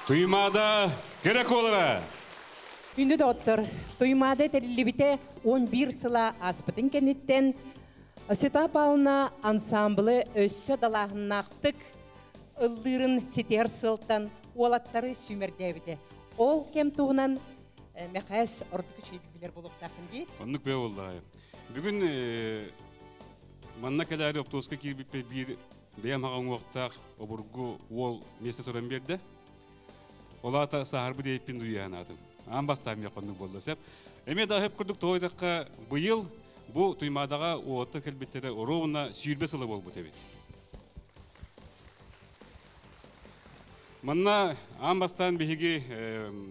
Туймада керек олара. Күнді доктор, туймада терилибите 11 сыла аспытын кенеттен Сетапалына ансамблы өссө далағыннақтық ылдырын сетер сылтан олаттары сүмердебіде. Ол кем туғынан мәқәс ордық үшейдікілер болуқтақын дей? Оннық бе олды. Бүгін манна кәләрі оптоска кирбіппе бір бәйім ағын оқтақ обырғы ол месте тұран берді. Олата сағарбы дейіппен дуян адым. Ан бастам яқынның болды сәп. Әме дағып күрдік тойдыққа бұйыл бұл туймадаға оғытты кәлбеттері ровына сүйірбе сылы бол бұт әбет. Манна ан бастан бігеге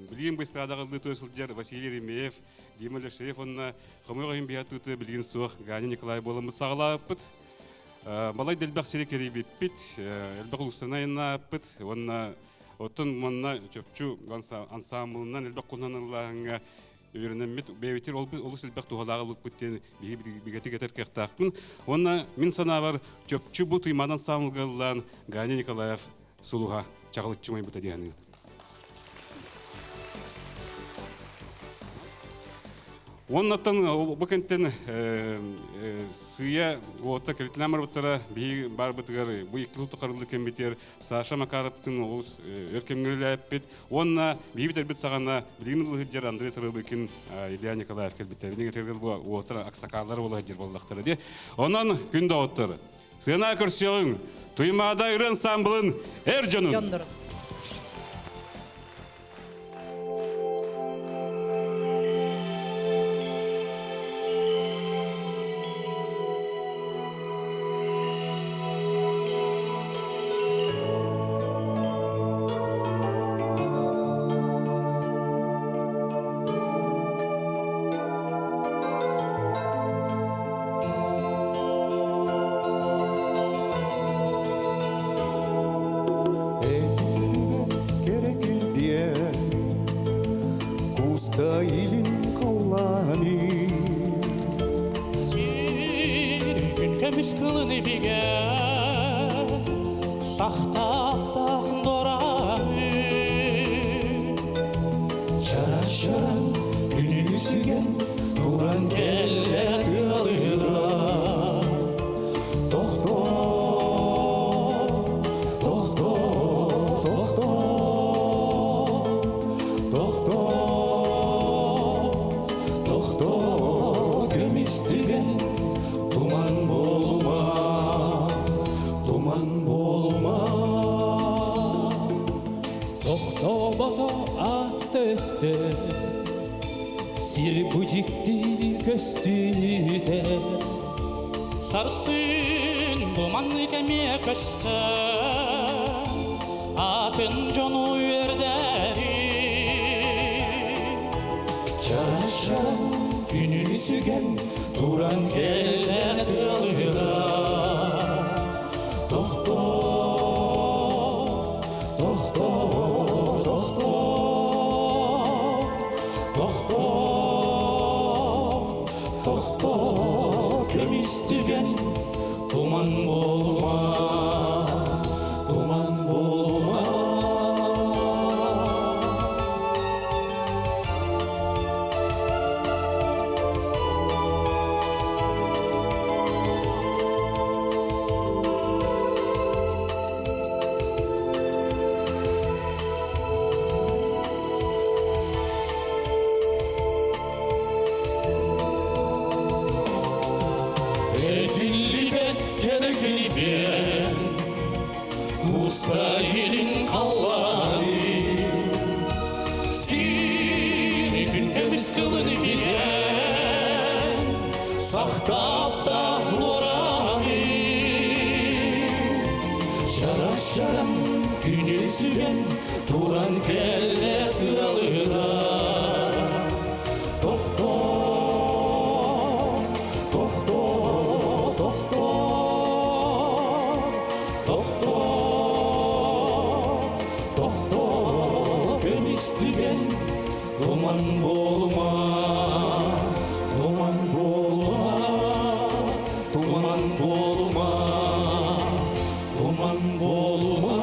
білген бұйстырадағы ұлды өсілдер Василий Ремеев, Дима Лешев, онына қымыға ембиятуты білген суық Ганя Николай болымыз сағылап бұт. Балай дәлбәқ сері керей бетпет, әлбәқ ұлыстана енна бұт. Онына оттын манна чөпчу ансамблынан әлбәқ құнанылағыңа үйренемет бәйветер олыс әлбәқ туғалағы ұлық бүттен бігеті кетер кәқтақпын. Онына мен сана бар чөпчу бұл туймадан самылғалылан Ганя Николаев сұлуға чағылытчымай бұта дейіні. Оннаттан бұкенттен сүйе оғытта кәрітіләмір бұттара бейі бар бұтығар бұйықтылы тұқарылы кәмбетер Саша Макаровтың олыс өркемгілі әппет. Онна бейі бітер біт сағана білген ұлы ғыджар Андрей Тұрыбекін Илья Николаев кәлбеттер. Бенең әргіл бұл оғыттар ақсақалар олы ғыджар болдақтары де. Онан күнді оғыттар. Сына көрсеуің туймада үрен самбылын әр жанын. Sarsın duman kemiğe köste Atın conu yerderi Şara şara gününü sügen Duran kelle tığlıra Doktor, doktor, doktor Doktor, doktor Kömüstügen Duman bolma, duman bolma Mustahilin kalları Seni gündemiz kılını bilen Sahta nurani Şara şaram günü süren Duran kelle tığalıra Doktor, doktor, doktor Doktor, kömüstügen duman bolma, duman bolma, duman bolma, duman bolma.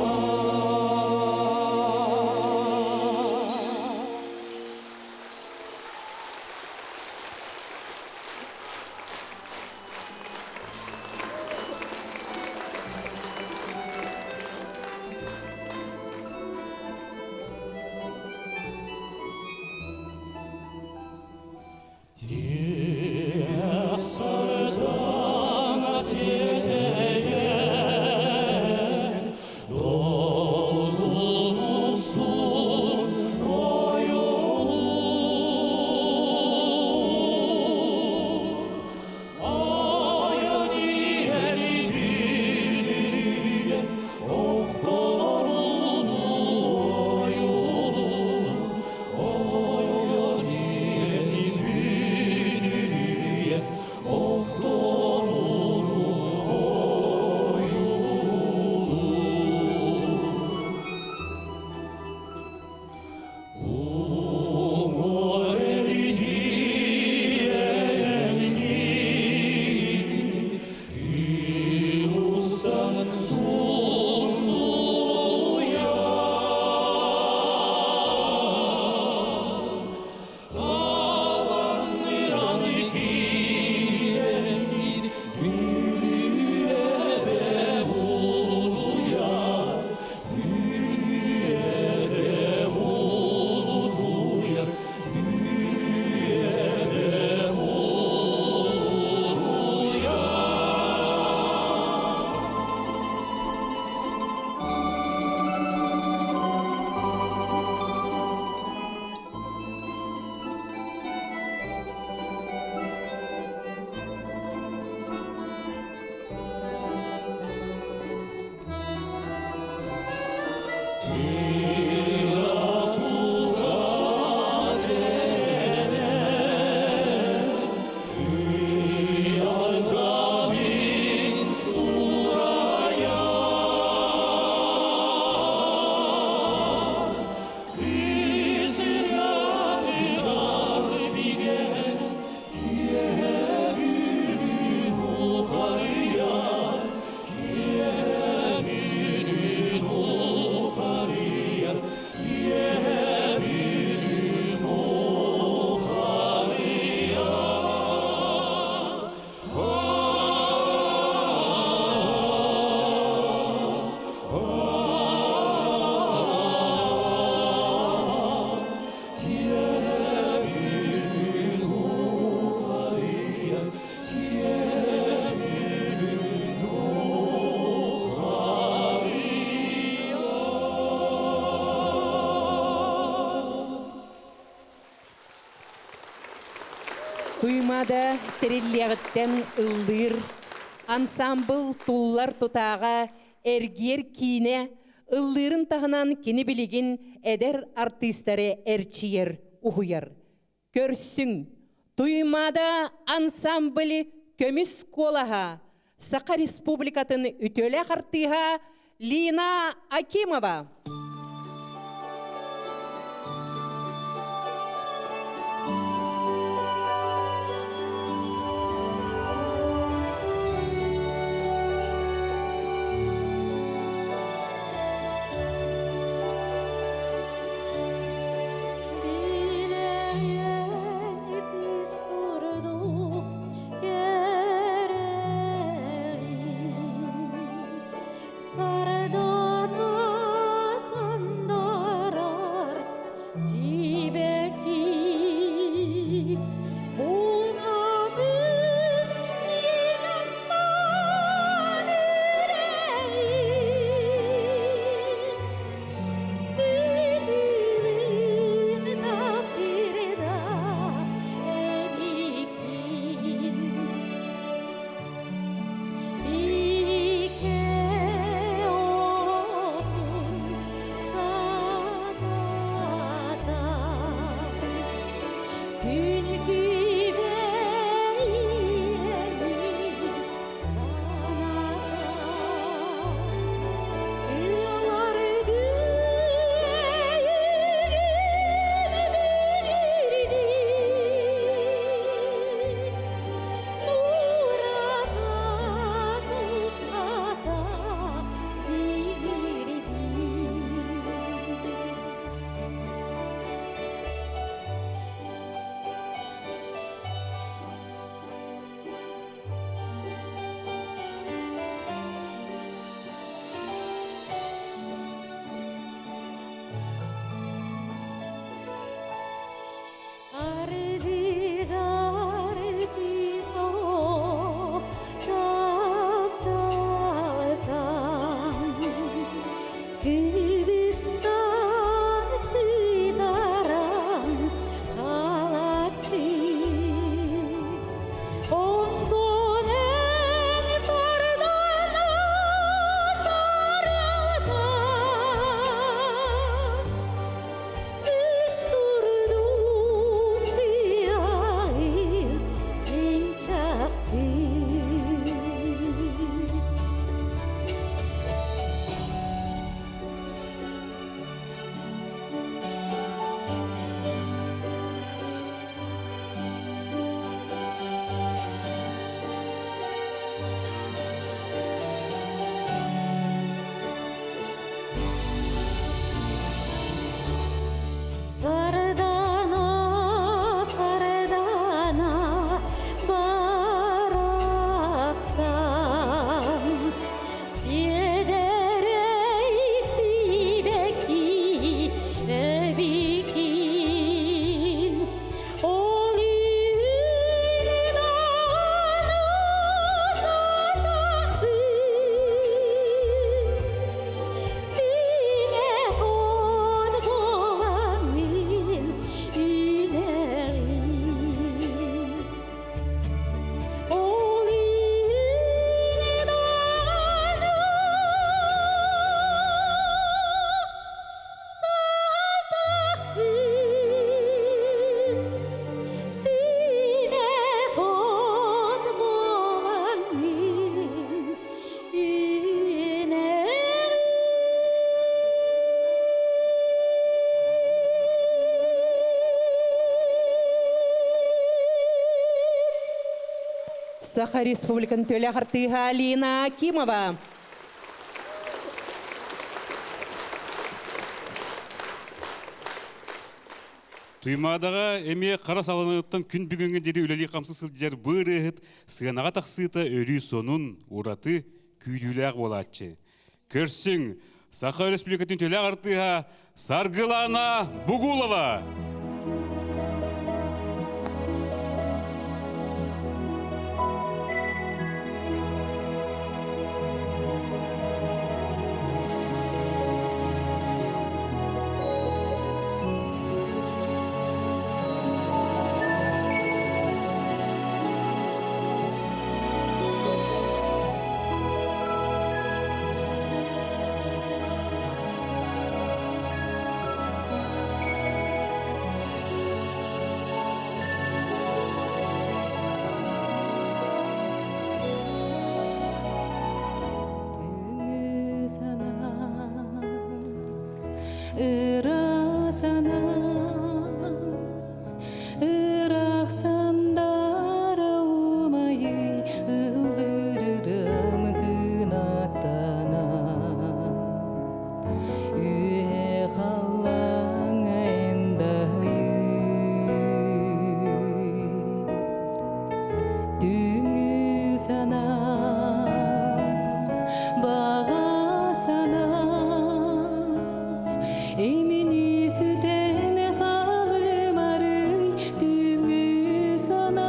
Туймада териллиягыттен ыллыр, ансамбл туллар тутаға эргер кине, ыллырын тағынан кені білігін әдер артистары әрчиер, ухуяр. Көрсің, туймада ансамблі көміс колаға, Сақа Республикатын үтөлі қартыға Лина Акимова. Саха Республикан төлі қартыға Лина Акимова. Туймадаға әме қара саланыттан күн бүгінгі деді өлелі қамсы сылджар бір әхіт сығанаға тақсыта өрі сонун ураты күйділәғ болатчы. Көрсің, Саха Республикатын төлі қартыға Саргылана Бугулова. сана ырак сандар аумайы ылдырырым кынаттана үе қалаң айындайы түңі сана баға сана Emini süten halim arıy düğünü sana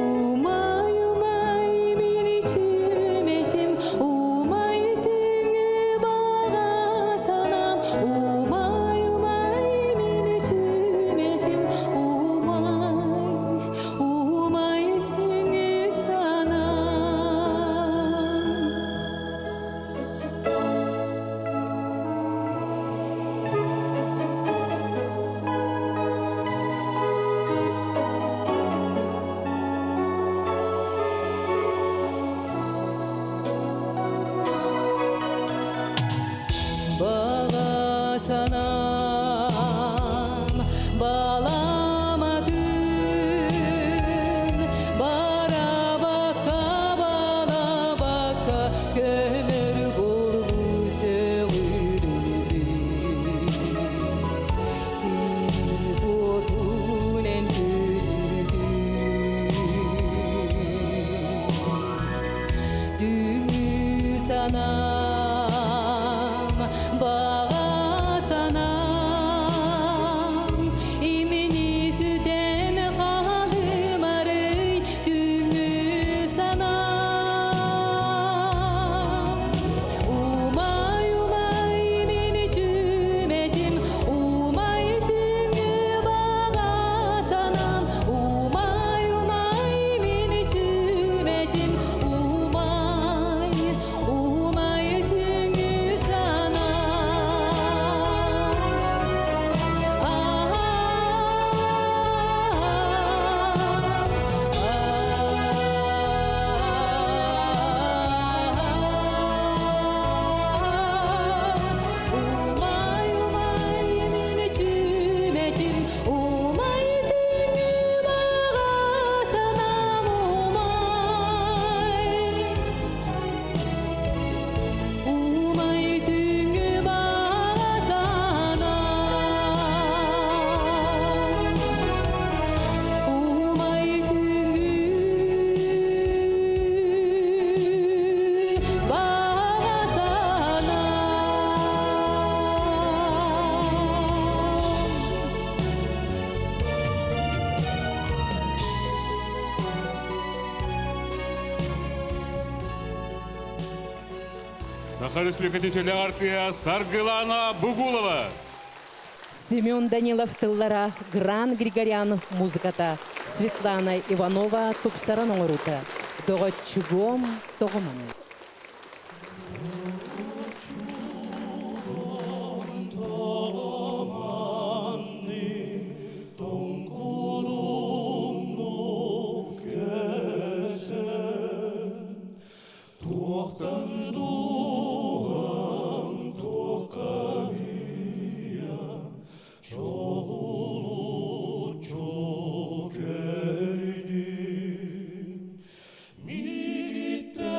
Umay umay mini çümecim Umay düğünü bağa sana Umay umay mini çümecim Umay umay düğünü sana Bağla sanam bağlamadın Bara baka bağla baka Gömür bolu çığırdı Seni botun en kötüdü Düğünü sanam bağa sanam İmini süten halim arıy düğünü sanam Umay umay mini cümecim Umay düğünü bağa sanam Umay umay mini cümecim Umay umay düğünü sana Umay umay mini cümecim Umay düğünü bağa sanam Umay düğünü bağa sanam Umay düğünü bağa sanam Саха Республикатын төлі артия Саргылана Бугулова. Семен Данилов тыллара Гран Григорян музыката Светлана Иванова тупсаран оңыруты Доғытчугом тоғымын. Mini gitti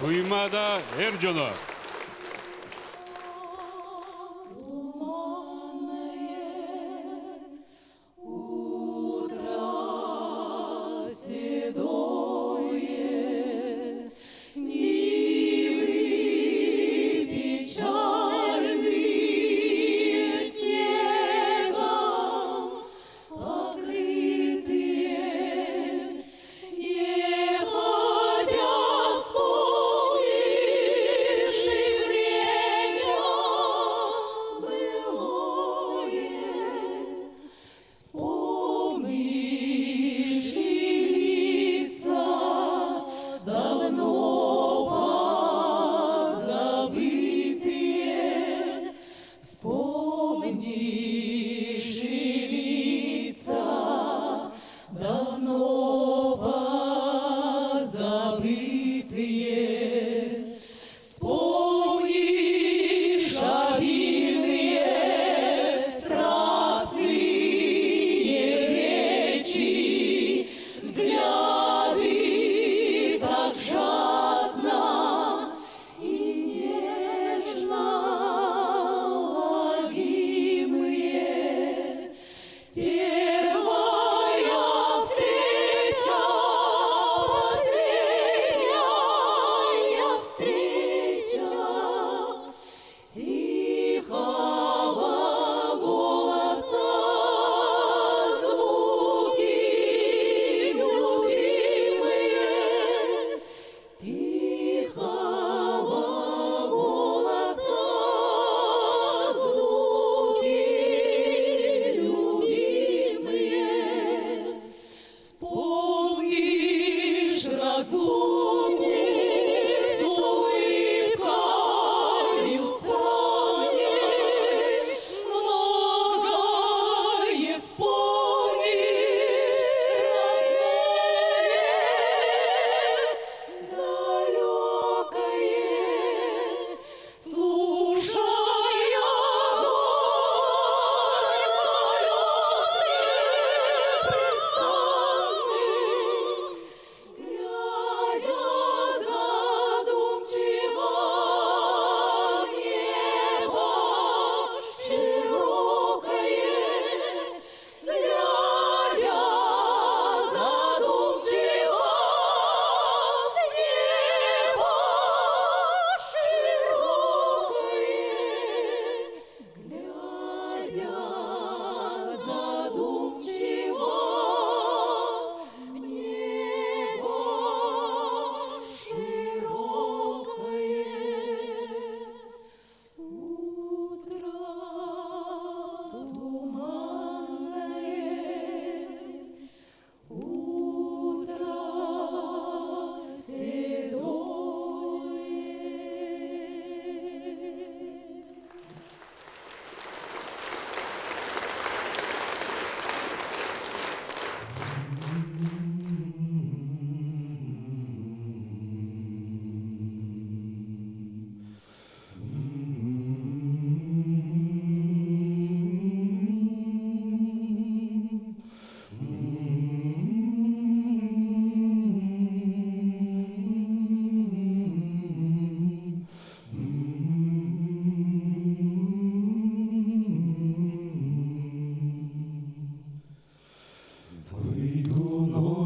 Туймада Эрджоно.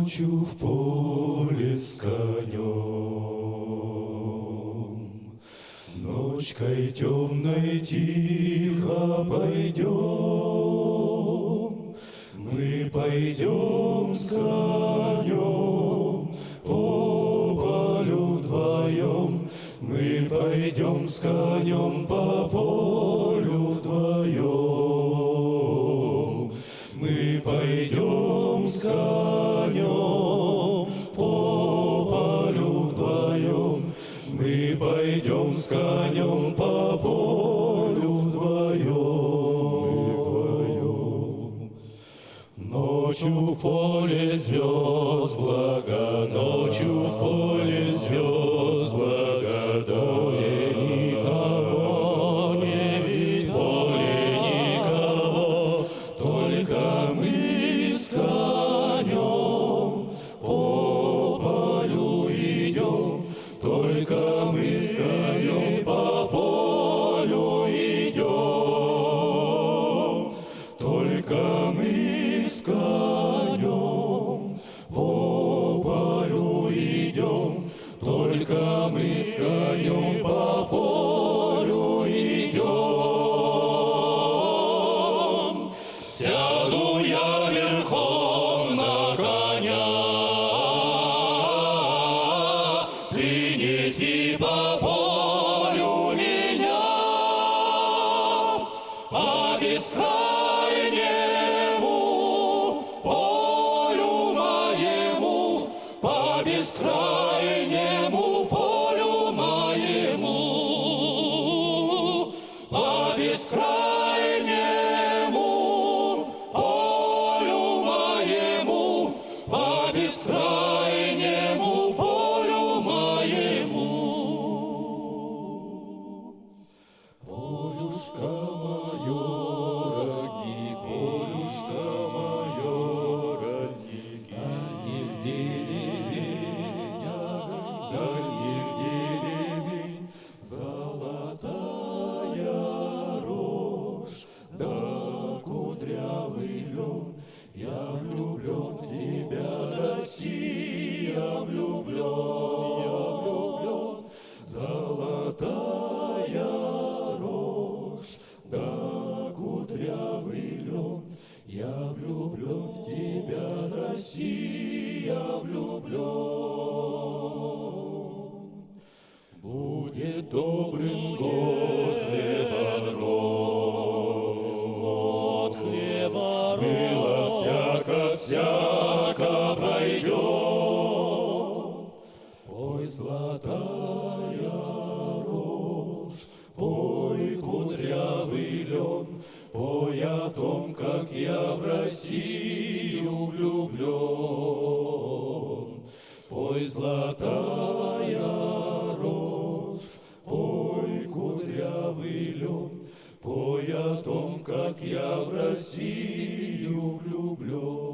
ночью в поле с конем. Ночкой темной тихо пойдем, мы пойдем с конем по полю вдвоем, мы пойдем с конем по полю вдвоем, мы пойдем с конем по полю вдвоем, мы пойдем с конем по полю вдвоем. Ночью в поле звезд благо, ночью в поле звезд благо, поле никого не видит, поле никого, только мы с конем по полю идем, только Только мы с конем по полю идем. Сяду я верхом на коня, ты неси по полю меня, а бескрайнему полю моему, по бескрайнему полю моему, по бескрайнему полю моему, по бескрайнему полю моему. Полюшка мое, родник, полюшка мое, родник, дальних деревень, дальних деревень, золотая рожь, да кудрявый лен. Я влюблен в тебя, Россия, влюблен, золотая рожь, да кудрявый лен. Я влюблен в тебя, Россия, влюблен. Будет добрым год хлеба было всяко пройдет. Ой, золотая рожь, пой, кудрявый лен, пой о том, как я в Россию влюблен. Пой, золотая рожь, пой, кудрявый лен, пой о том, как я в Россию влюблен.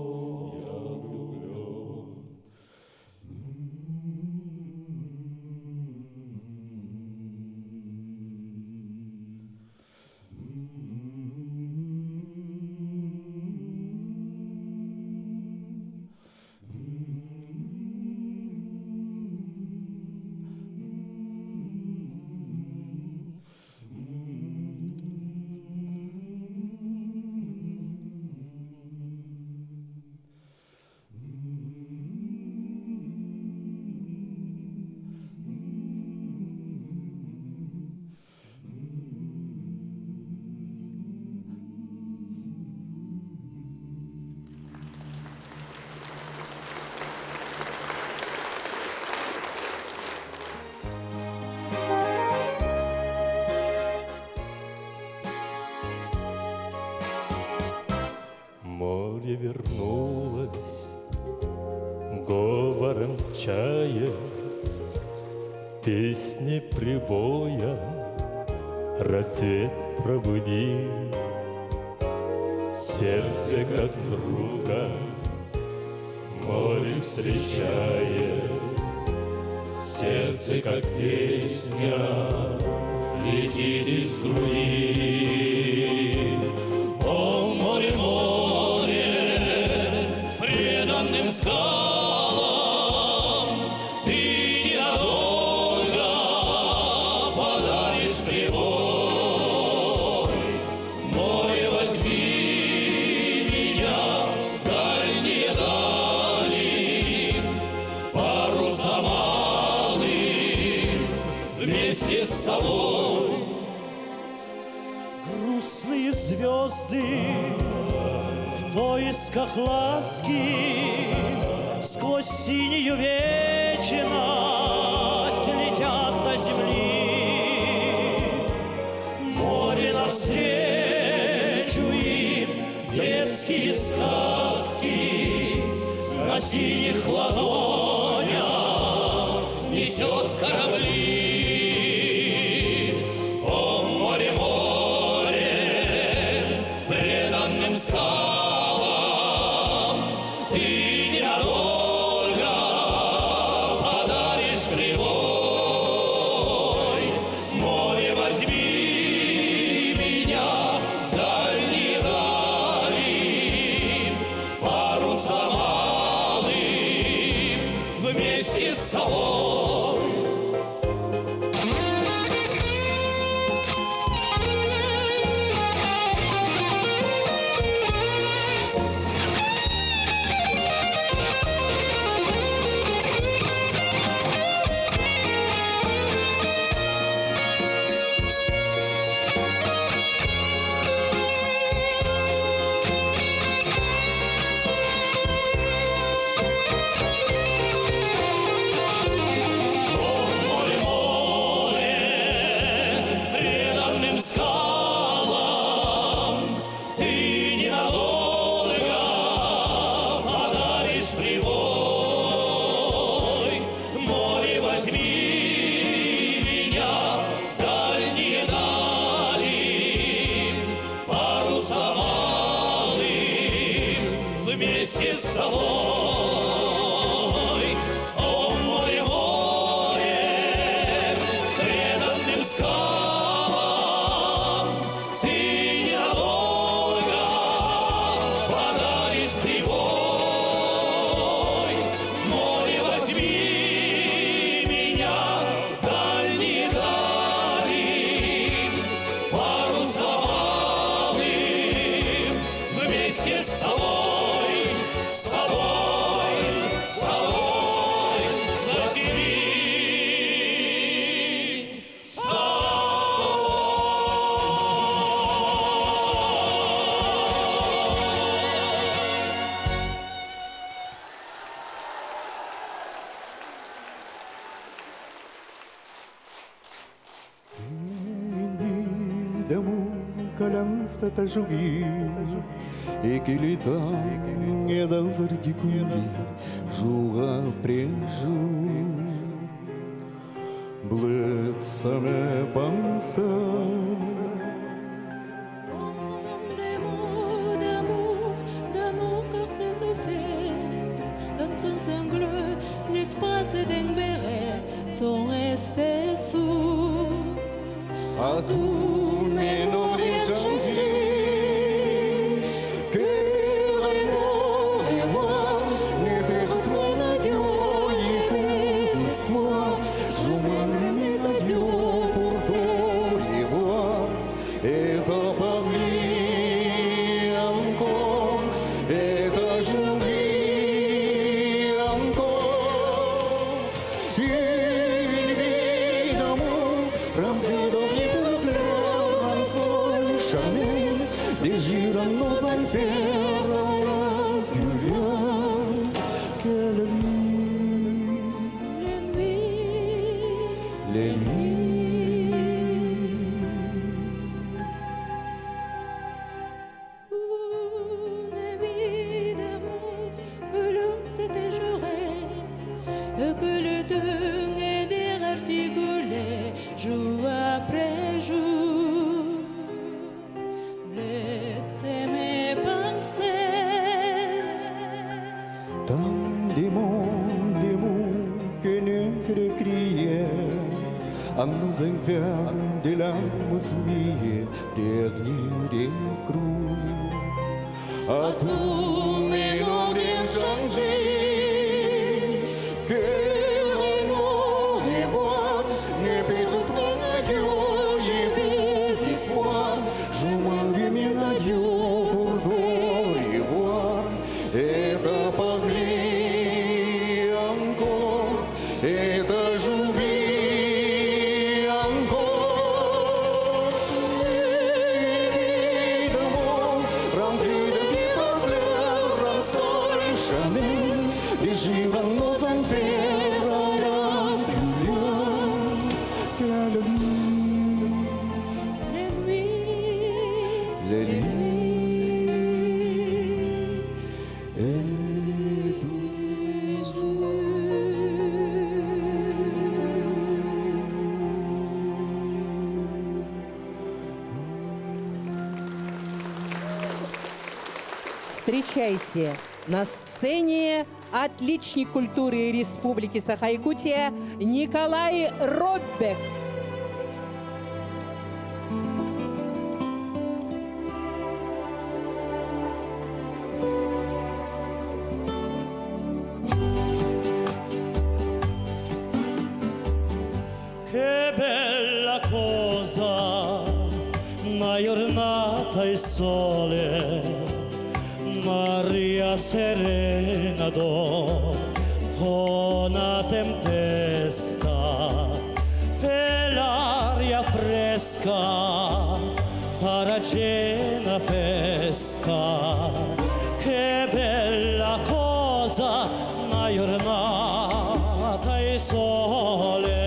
Море вернулось говором чая, песни прибоя рассвет пробудил. Сердце как друга море встречает, сердце как песня летит из груди. О, море, море, преданным скалам ты ненадолго подаришь прибой. Море, возьми меня в дальние дали, паруса малый вместе с собой. Грустные звезды в поисках ласки сквозь синюю вечность летят до земли. Море навстречу им детские сказки на синих ладонях несет корабли. Скалам ты ненадолго подаришь прибой. Море, возьми меня в дальние дали, паруса малый вместе с собой. d'amour que l'on s'est joué et que le temps est dans articulé jour après jour. Blitza mes pensées. Dans des mots d'amour, dans nos cœurs étouffés, dans son sanglot, l'espace d'un béret sont restés sourds. À tous mes noms rien changé, que l'amour et voir, ne perdre l'adieu, j'ai fait d'espoir, je m'en mes adieux pour te revoir, et te parler encore, et te jurer encore. Une vie d'amour remplie de chemin, désirant nos impères, plus loin que la nuit, les nuits. Une vie d'amour que l'on s'était juré, et que le temps est dérarticulé jour après jour. Blitzer mes pensées. Tant de mots que nous crions, en nos envers des larmes souillées, dernier écrou. À tous mes noms rien changé, que l'amour et voir, ne peut-être adieu, j'ai fait d'espoir, je m'en mes adieux pour te revoir, et te parler encore, et te jurer encore. Une vie d'amour remplie de vie parleurs, un seul chemin, désirant nos impères, plus loin que la nuit, Les nuits, les nuits et Встречайте на сцене отличник культуры Республики Саха-Якутия Николай Роббек. Che bella cosa, una giornata e sole, Maria serena dopo una tempesta, per l'aria fresca, para cena festa. Che bella cosa, una giornata e sole.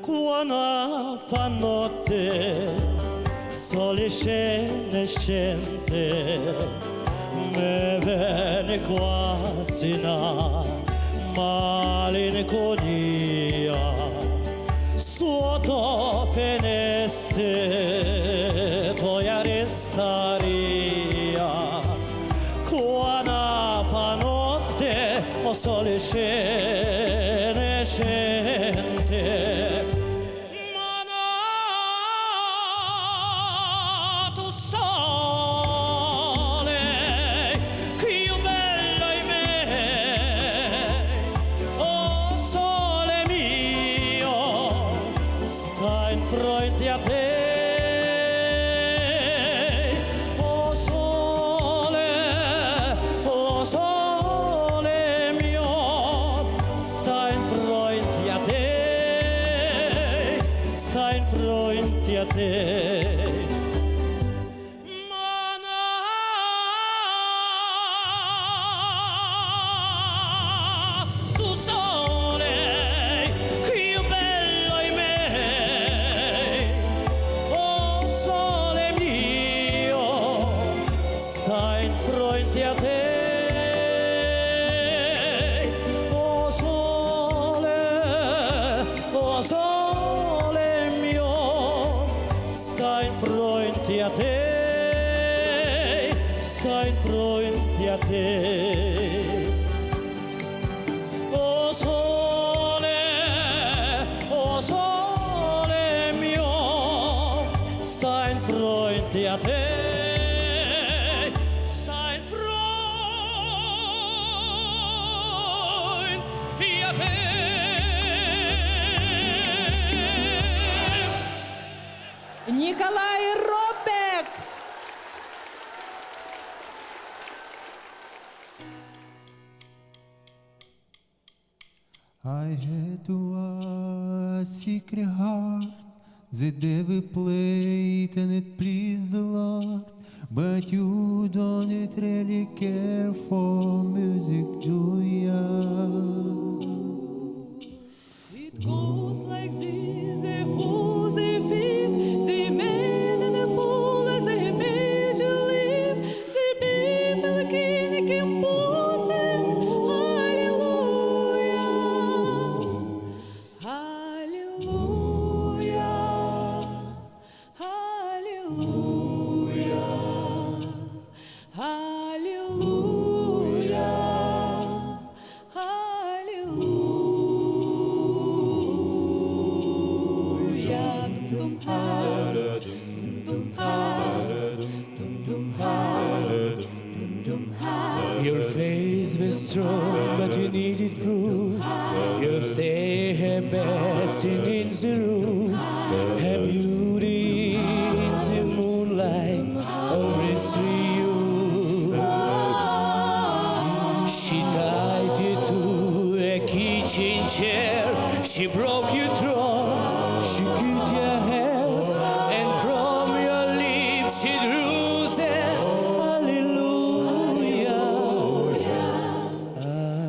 Quando fa notte, sole scende, me viene quasi una malinconia. Sotto finestre poi a restaria. Quando fa notte, o sole scende. дітей. Tu sole più bello in me, oh sole mio, stai in fronte a te. Oh sole mio, stai in fronte a te, stai in fronte a te. Oh sole mio, sta in fronte a te, sta in fronte a te. Николай Робек! I had a secret heart, the devil played and it pleased the Lord. But you don't really care for music, do ya? It goes like this, the fool, the thief, the man and the fool, the made you live, the beef and the king composing. Hallelujah, hallelujah, hallelujah, hallelujah. Dum dum ha, dum dum ha, dum dum ha, dum dum ha. Your face was strong, but you needed proof. You say her best in the room, her beauty in the moonlight, always through you. She tied you to a kitchen chair, she broke your throne, she cut your hair, and from your lips she drew them. Hallelujah,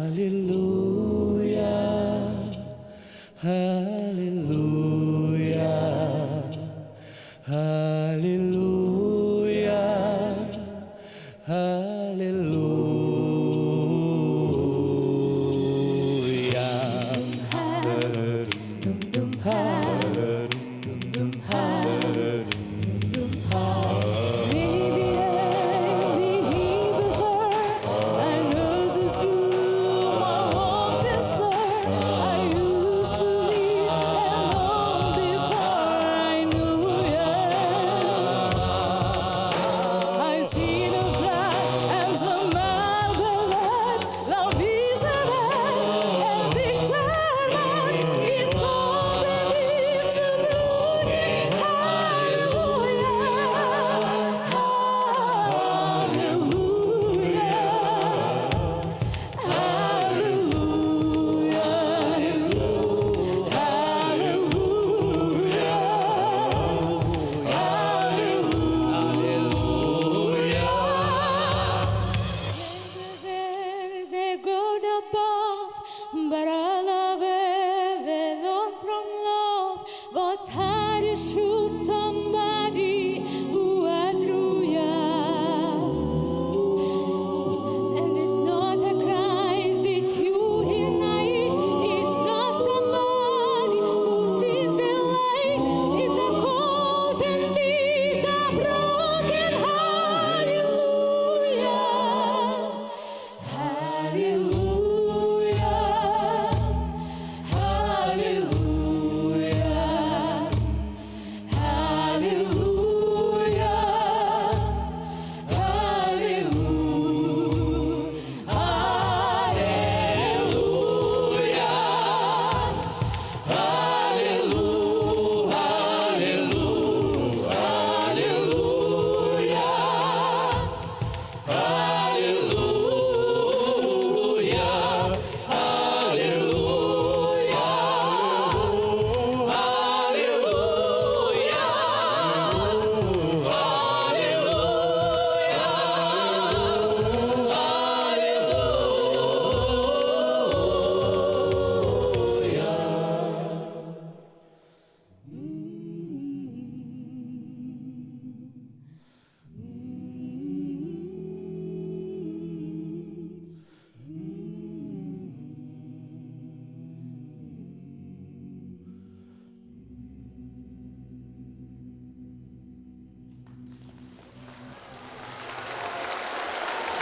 hallelujah, hallelujah, hallelujah, hallelujah.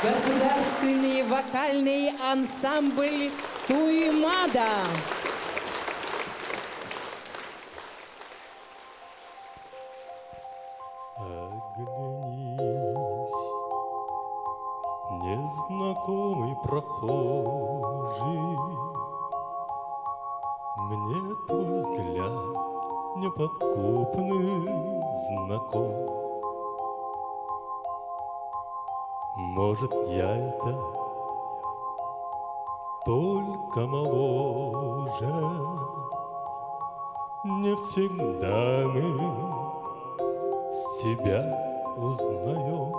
Государственный вокальный ансамбль «Туймада». Оглянись, незнакомый прохожий, мне твой взгляд неподкупный знаком. Может, я это только моложе, не всегда мы себя узнаем.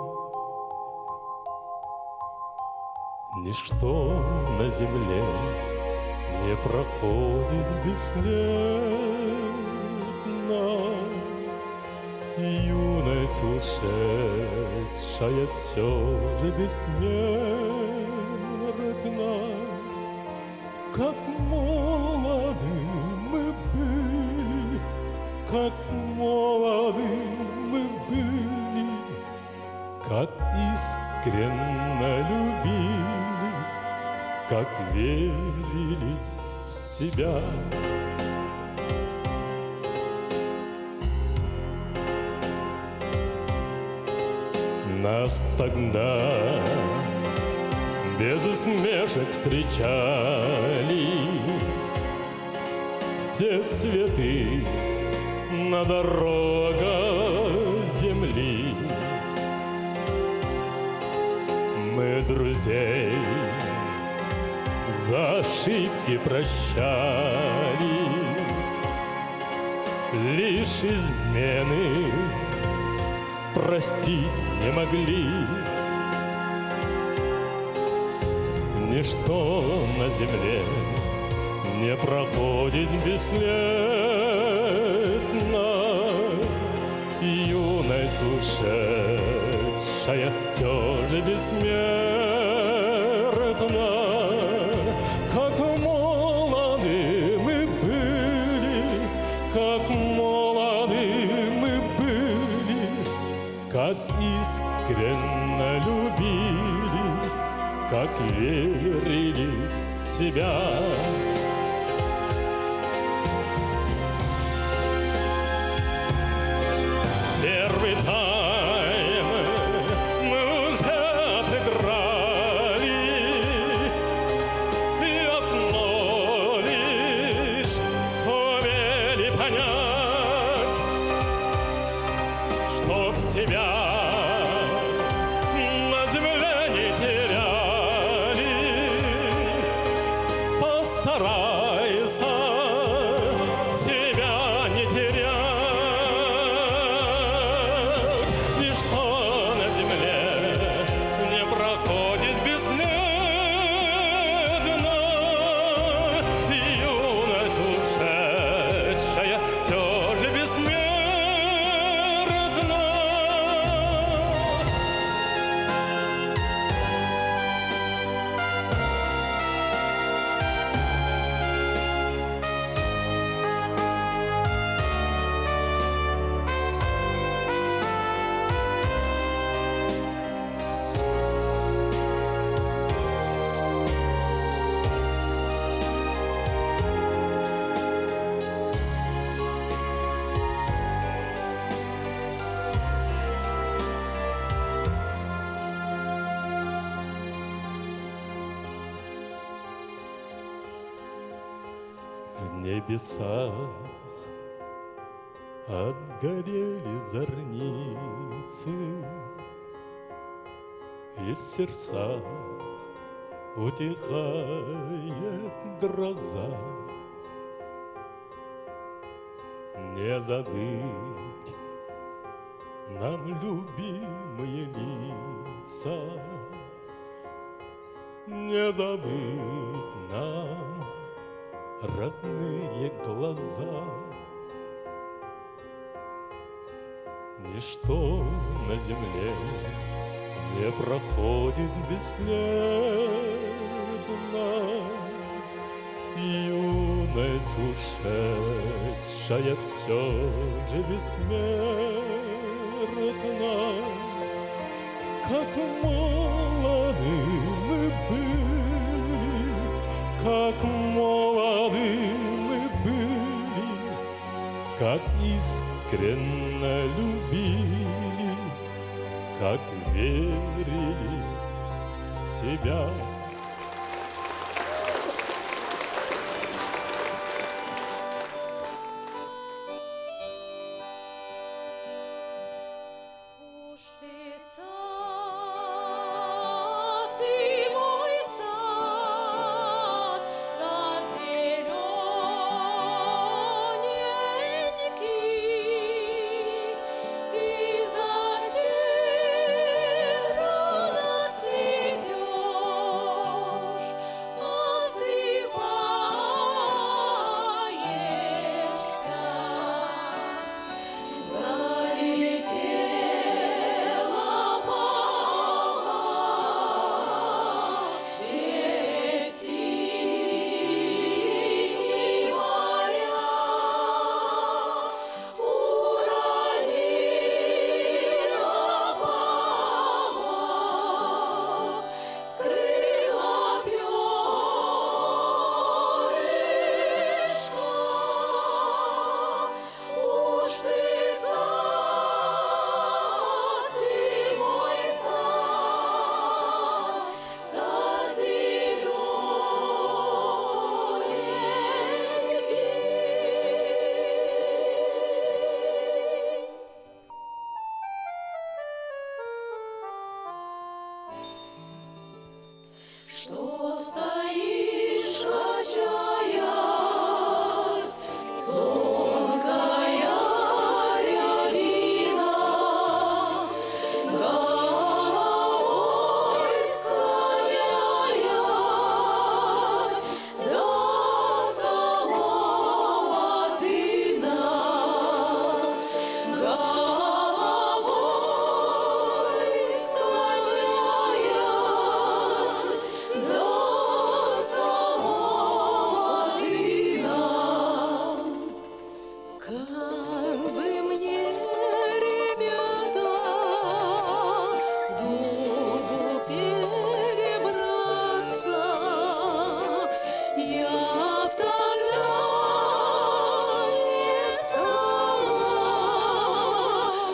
Ничто на земле не проходит бесследно. Юность ушедшая все же бессмертна. Как молоды мы были, как молоды мы были, как искренно любили, как верили в себя. Нас тогда без усмешек встречали все цветы на дорогах земли. Мы друзей за ошибки прощали, лишь измены простить не могли. Ничто на земле не проходит бесследно. Юность ушедшая все же бессмертна. Как молоды мы были, как молоды мы были, как искренно любили, как верили в себя. Первый тайм мы уже отыграли, и одно лишь сумели понять, чтоб тебя на земле не теряли. Постарайся себя не терять. Ничто на земле не проходит бесследно. Юность ушедшая все же бессмертна. В небесах отгорели зорницы, и в сердцах утихает гроза. Не забыть нам любимые лица, не забыть нам родные глаза. Ничто на земле не проходит бесследно. Юность ушедшая все же бессмертна. Как молоды как молоды мы были, как искренно любили, как верили в себя. Уж ты сад, ты мой сад, сад зелененький, ты зачем рано цветешь, осыпаешься, залетела мала через синие моря, уронила мама, скрыла перышко. Уж ты сад, ты мой сад, сад зелененький. Что стоишь, качаясь, тонкая рябина, головой склоняясь до самого дна, головой склоняясь до самого дна. Как бы мне, ребята, в воду перебраться, я тогда не стала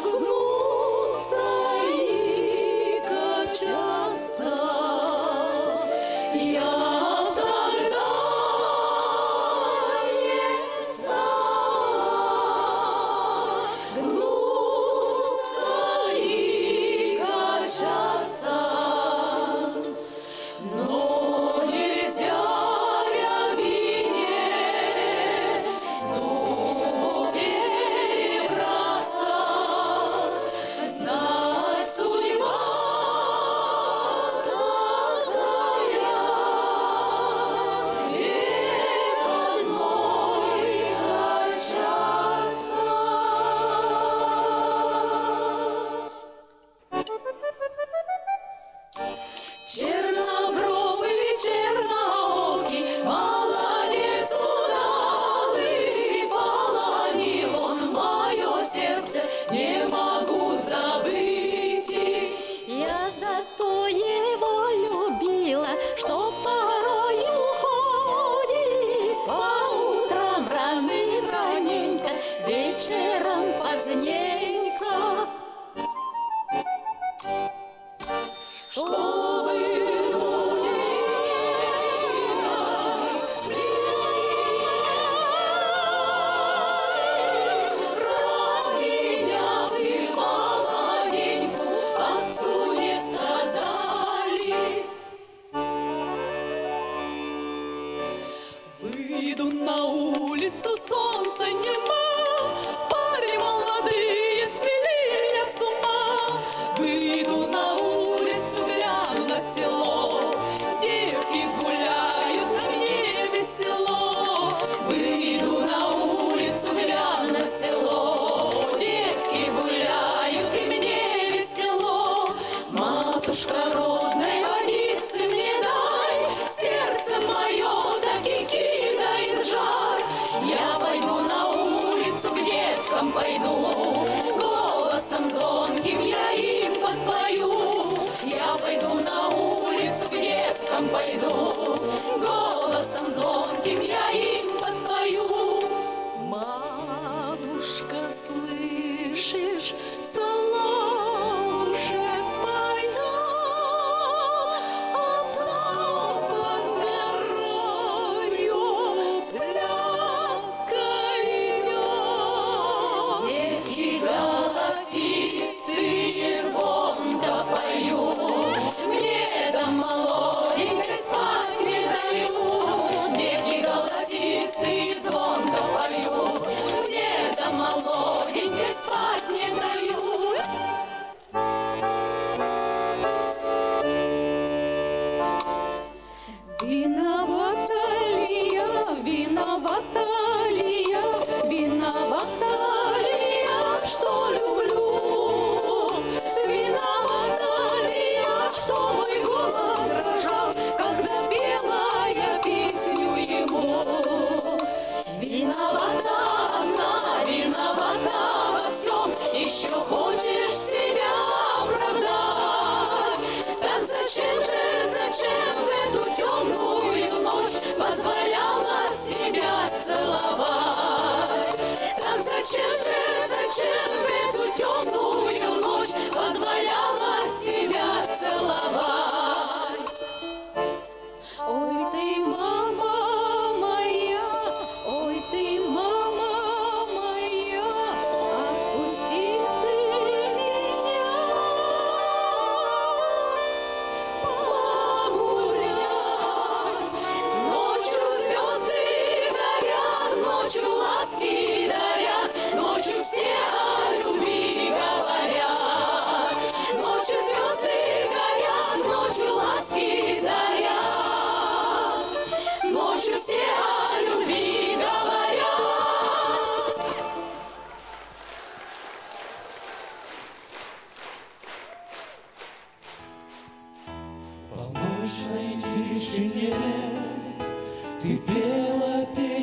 гнуться и качаться. Я тогда не стала гнуться и качаться. Но нельзя рябине, перебраться, знать судьба такая, век одной качаться. Чернобровый, черноокий, молодец удалый, полонил он мое сердце, не могу забыть. Я зато его любила, что порой уходит по утрам раненько, вечером поздненько. Чтобы меня вы молоденьку отцу не сказали. Выйду на улицу, солнца нема, парни молодые свели меня с ума. Выйду на улицу, гляну на село, девки гуляют, а мне весело. Выйду на улицу, гляну на село, девки гуляют, и мне весело. Матушка родной, водицы мне дай, сердце мое так и кидает в жар. Я пойду на улицу,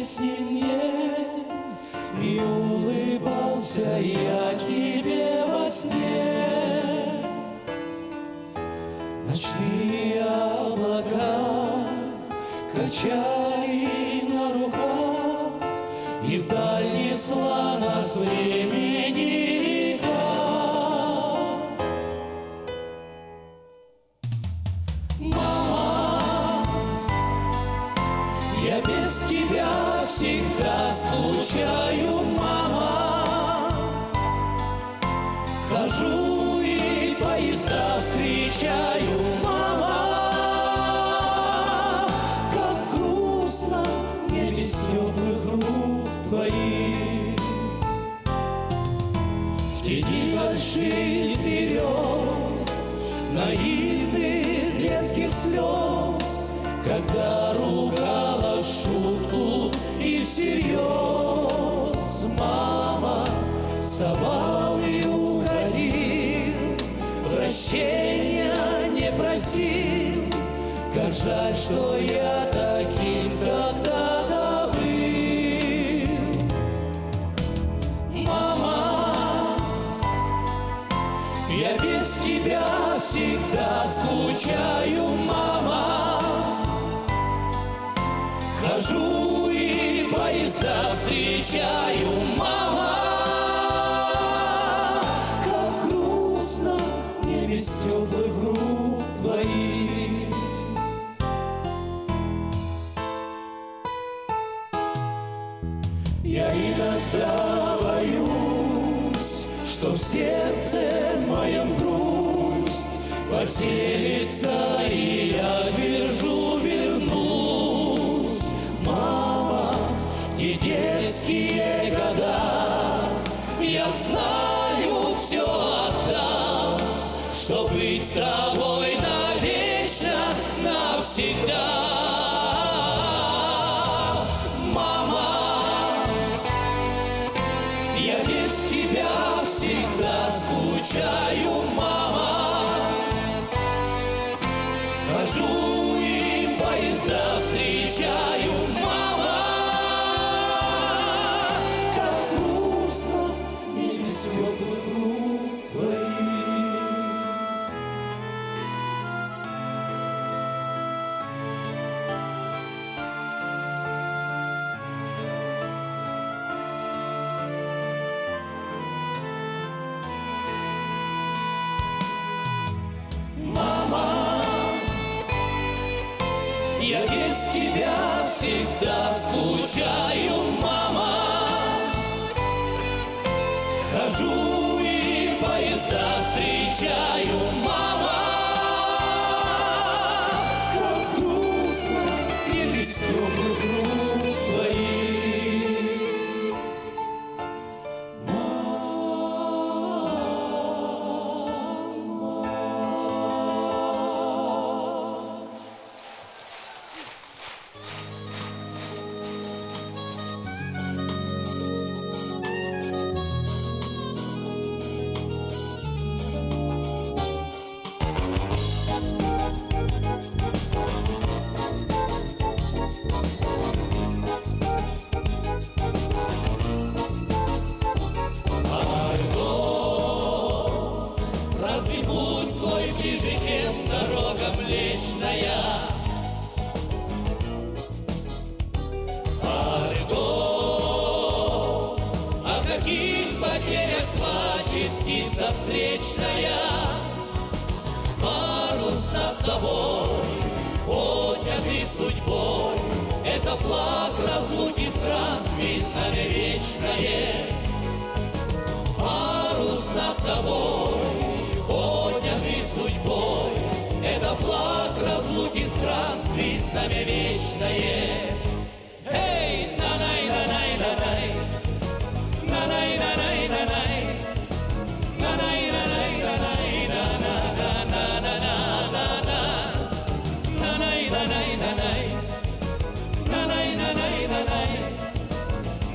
песни мне, и улыбался я тебе во сне. Ночные облака качали на руках, и вдаль несла нас времени река. Мама, я без тебя всегда скучаю, мама. Хожу и поезда встречаю, мама. Как грустно мне без теплых рук твоих. В тени больших берез, наивных детских слез, когда ругала в шутку и всерьез, мама, вставал и уходил, прощения не просил. Как жаль, что я таким когда-то был. Мама, я без тебя всегда скучаю, мама. Хожу и поезда встречаю, мама. Как грустно мне без теплых рук твоих. Я иногда боюсь, что в сердце моем грусть поселится, и я твержу, вернусь. Мама, те детские года, я знаю, все отдам, чтоб быть с тобой навечно, навсегда. Я без тебя всегда скучаю, мама. Хожу и поезда встречаю, мама. Как грустно мне без теплых рук твоих. Я без тебя всегда скучаю, мама. Хожу и поезда встречаю, мама. Как грустно мне без теплых рук твоих. Разве путь твой ближе, чем дорога Млечная? Арго, о каких потерях плачет птица встречная? Парус над тобой, поднятый судьбой, это флаг разлуки странствий, знамя вечное. Парус над тобой, поднятый судьбой, это флаг разлуки странствий, знамя вечное. Эй, на-най-на-най-на-най, на-най-на-най-на-най, на-най-на-най-на-най, на-на-на-на-на-на-на, на-най-на-най-на-най, на-най-на-най-на-най,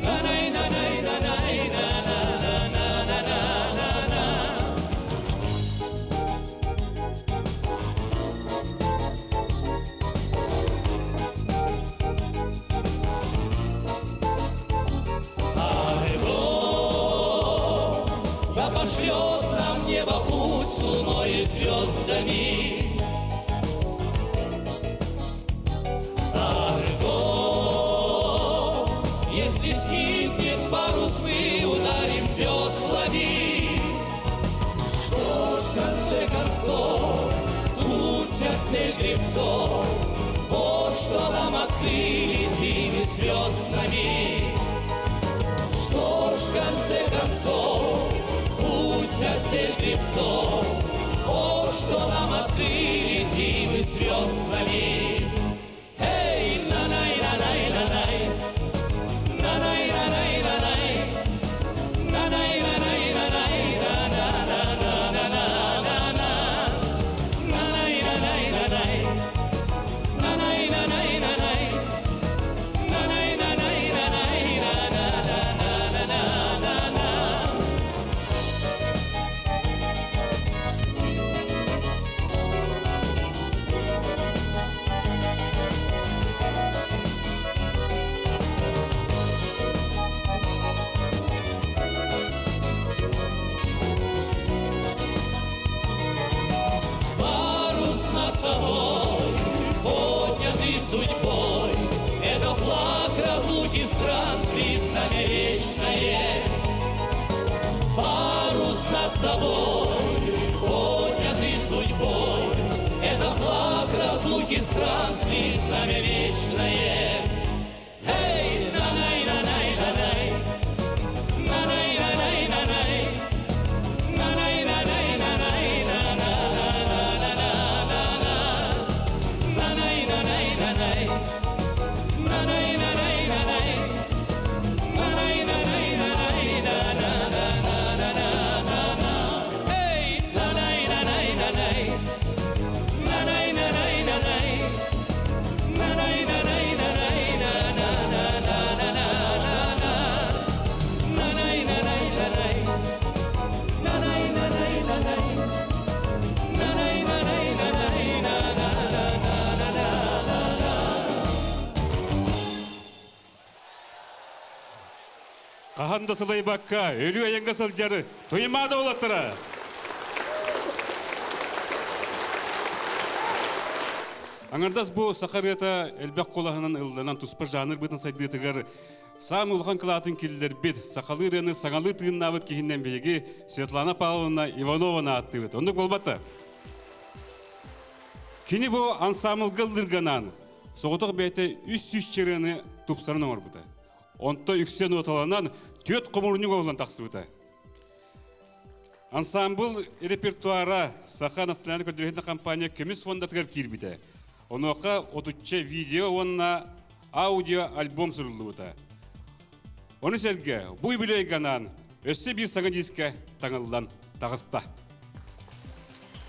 на-най-на-най-на-най, на-на-на-на-на-на. пошлет нам небо путь с луной и звездами. Арго, если сникнет парус, мы ударим веслами. Что ж, в конце концов, путь от цель гребцов, вот что нам открыли зимы звездами. Что ж, в конце концов, путь от цель гребцов, вот что нам открыли зимы звездами. Эй, на-най, на-най, на-най, на-най, на-най, на-най, на-най, на-най, на-най, на-на-на-на-на-на-на, на-най, на-най, на-най, на-най, на-най, на-най, на-най, на-най, на-най, на-на-на-на-на-на. Парус над тобой, поднятый судьбой, это флаг разлуки странствий, знамя вечное. Парус над тобой, поднятый судьбой, это флаг разлуки странствий, знамя вечное. Эй, на-най, на-най, на-най, на-най, на-най, на-най, на-най, на-най, на-най, на-на-на-на-на-на-на, на-най, на-най, на-най, на-най, на-най, на-най, на-най, на-най, на-най, на-на-на-на-на-на-на. Эй, на-най, на-най, на-най, на-най, на-най, на-най, на-най, на-най, на-най, на-на-на-на-на-на-на, на-най, на-най, на-най, на-най, на-най, на-най, на-най, на-най, на-най, на-на-на-на-на-на. Қаханда сылай баққа, өлі аяңға сылжары, тоймады олаттыра. Аңырдас бұл сақарета әлбәқ қолағынан ұлданан тұспыр жаныр бұтын сайдығытығар сам ұлған қылатын келілер бет сақалы рені саңалы тыын навыт кейіннен бейге Светлана Павловна Ивановна атты бет. Онды болбатты. Кені бұл ансамыл ғылдырғанан соғытық бәйті үс черені тұпсарын оңыр бұта. Онта үксен оталанан төт құмырыны қолан тақсы бұта. Ансамбл репертуара Саха национальный культурный компания көміс фондатығар кирбіті. Онуаққа 33 видео, онна аудио альбом сүрілді бұта. Оны сәрге бұй білей ғанан өсі бір саңа диске таңылдан тағыста.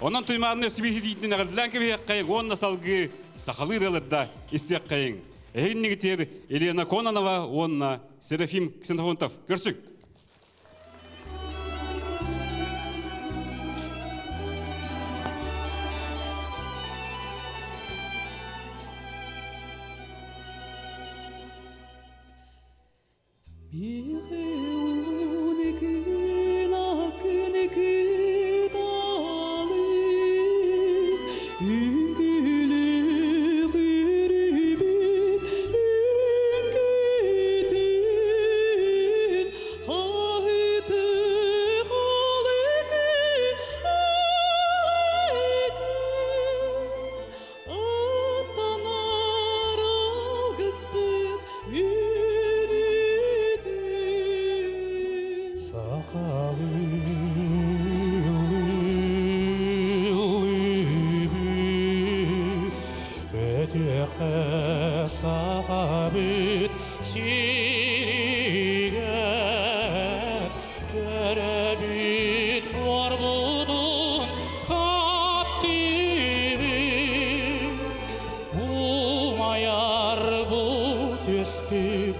Онан тұймағын өсі бір дейтін ағырдылан кебе қайық онна салғы сақалы релерда істек қайың. Әйіннігітер Елена Кононова, онна Серафим Ксенофонтов. Көрсік! Сағабит сиріге көрәбит барбудun таптиби умаяр bu төстік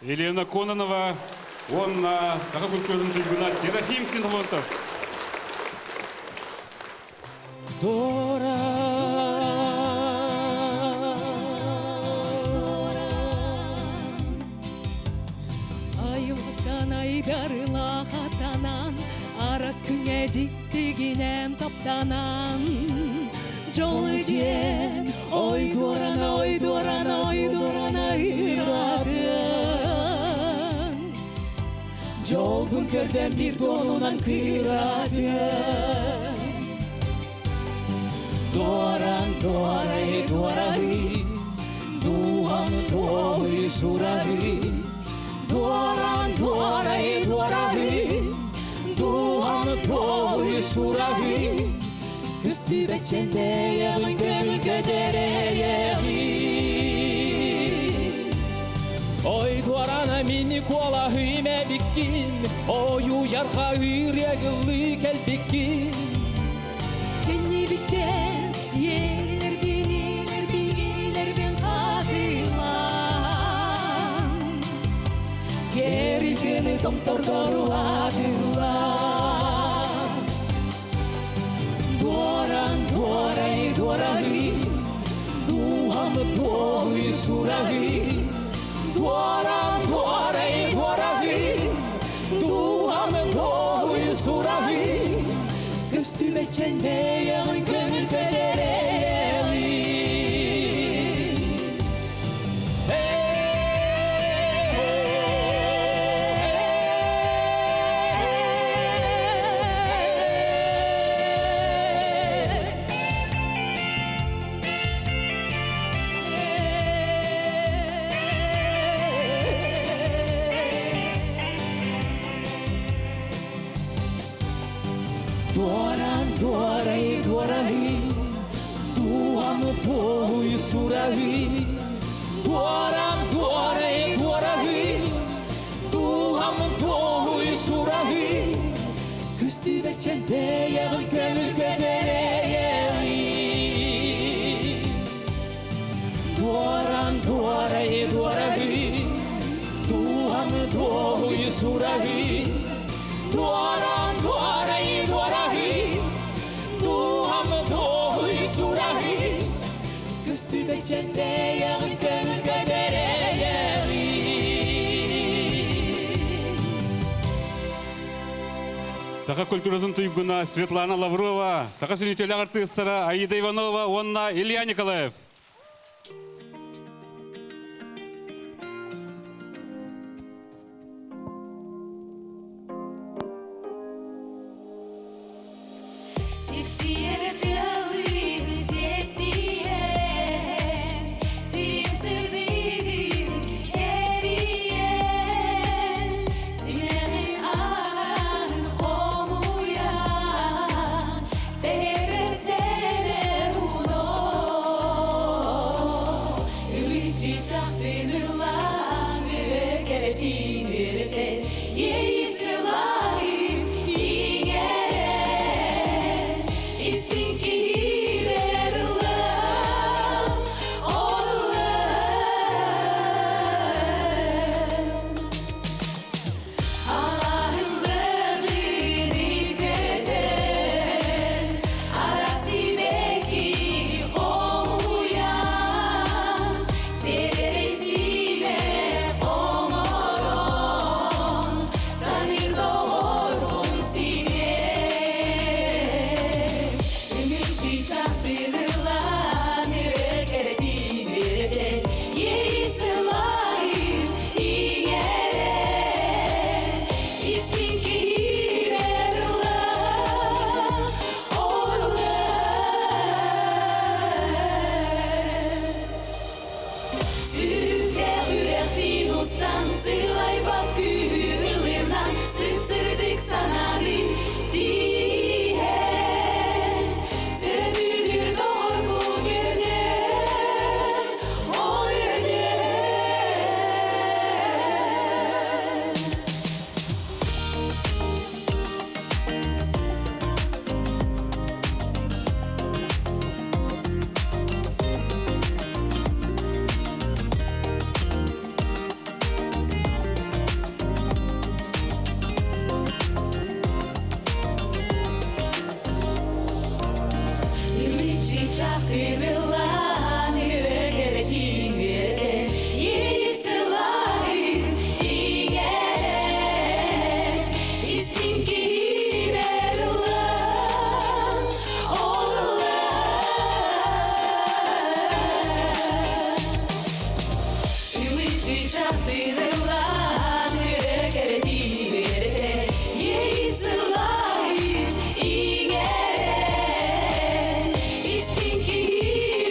Елена Кононова, онна саха культурдун туйгуна Серафим Ксенфонтов. Дора. Айылдан айдарыла хатанан, арас күнге диктигинен таптанан. Жолы дем, ой дорана айрадын. Жол күн көрден bir долунан кыйрадын. Duaran, duarai, duarai, duam, duoi, surai. Duaran, duarai, duarai, duam, duoi, surai. Üstü beçende yerin gölgedere yerin. Ой, дуарана мини кола хыме биккин, ой, уярха үйрегілі кәлбеккин. Kenni bitten, yeğenler bilgiler ben katılan. Gerikini tomtordoru atılan. Duaran, duarai, duarai, duam, duoi, surai. Duaran, duarai, duarai, duam, duoi, surai. Üstüme çenmeyen gönül pedereğin. Duaran, duarai, duarai, duam, duoi, surai. Duaran, duarai, duarai, duam, duoi, surai. Üstüme çenmeyen gönül pedereğin. Duaran, duarai, duarai, duam, duoi, surai. Duaran, duarai, duarai, duam, duoi, surai. Üstüme çenmeyen gönül pedereğin. Саха культурдун туйгуна Светлана Лаврова, саха сүнүтелі артыстары Аида Иванова, онна Илья Николаев. Сипсиер белым зеттиен, сирим сырдыгын эриен, сименин арын комуян, сенер уно. Istinki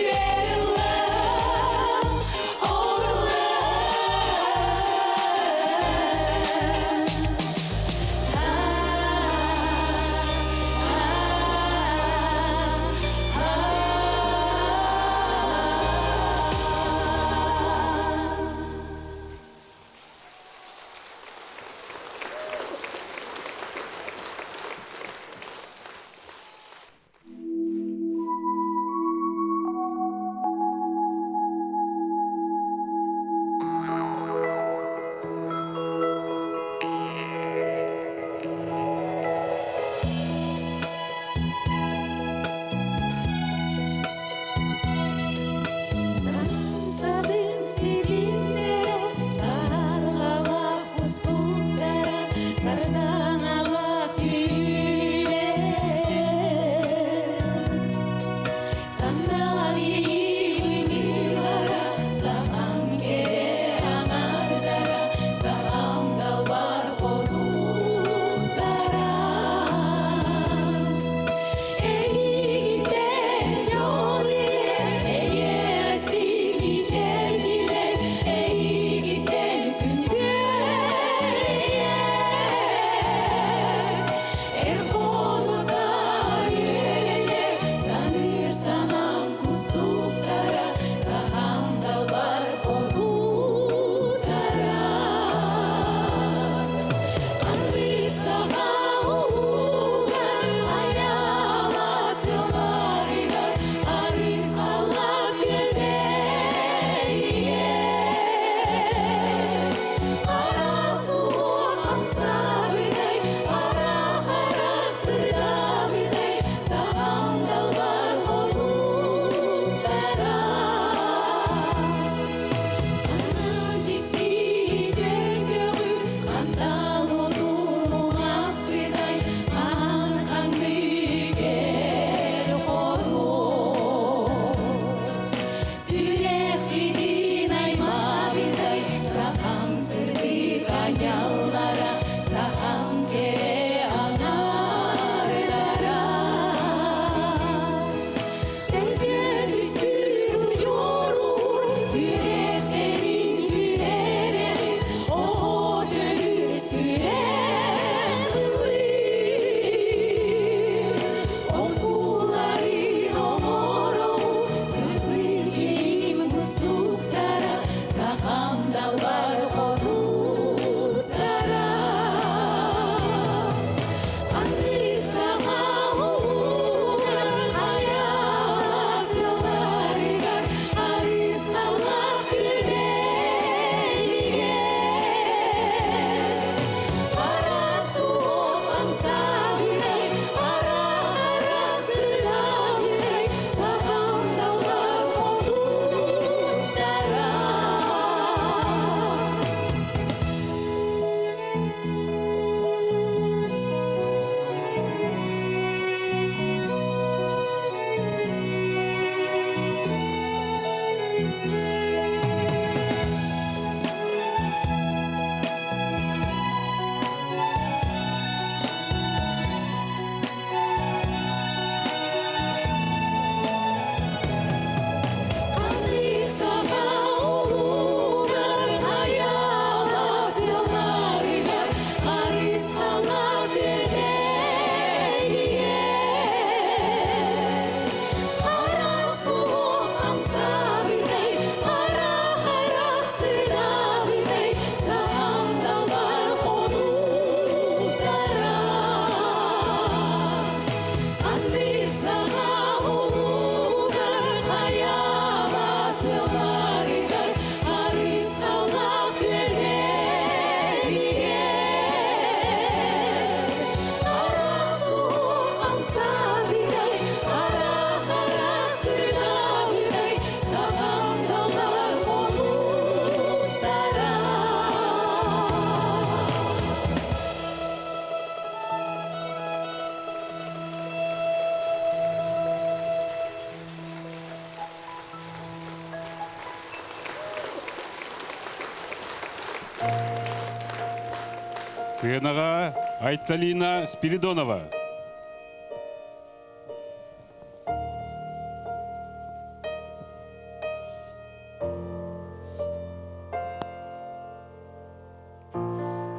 Сценаға Айталина Спиридонова.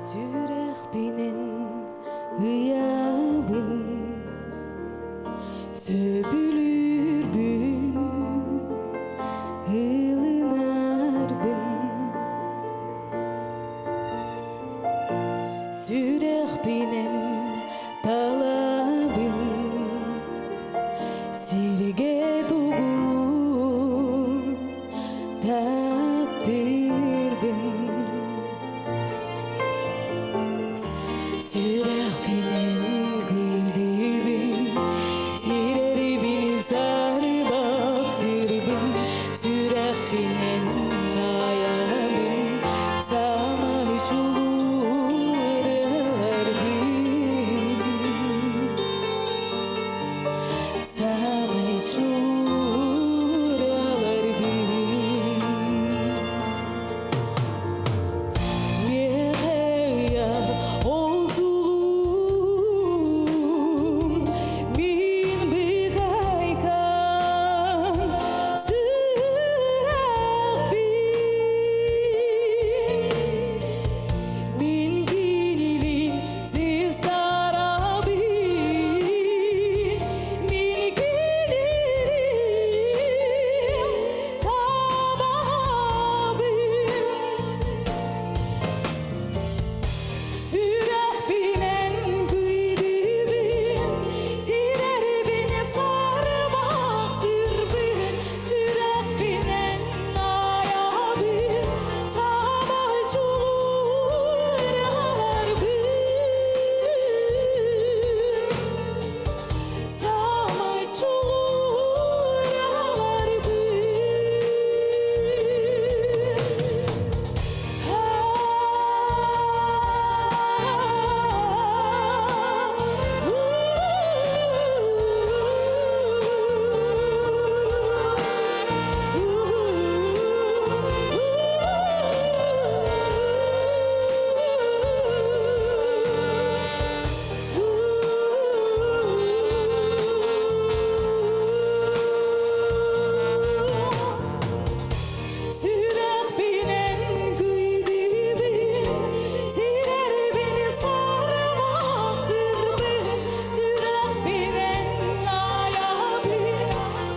Сүрәхпинен уябын сөбүлүрбүн ылынарбын Сүрәхпинен талабын сирге тугу таптырбын Сүрәхпинен кыйдыбын сирерибин сары бактырбын Сүрәхпинен аябын самай чулурарбын самай чулурарбын Нерея олзулум мин бигайкан сүрәхбин Мин кинилин сиз тарабин Мин кинилин табабин Сүрәхпинен кыйдыбын сирербин сары бактырбын Сүрәхпинен аябын самай чулурарбын самай Сүрәхпинен кыйдыбын сирербин сары бактырбын Сүрәхпинен аябын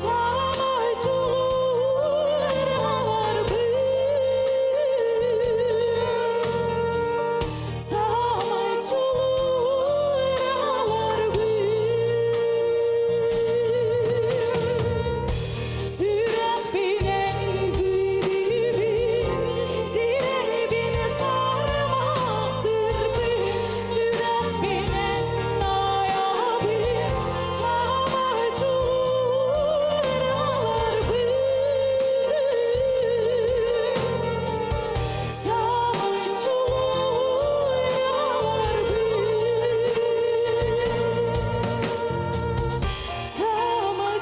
самай чулурарбын самай чулурарбын Сүрәхпинен кыйдыбын сирербин сары бактырбын Сүрәхпинен аябын самай чулурарбын самай чулурарбын самай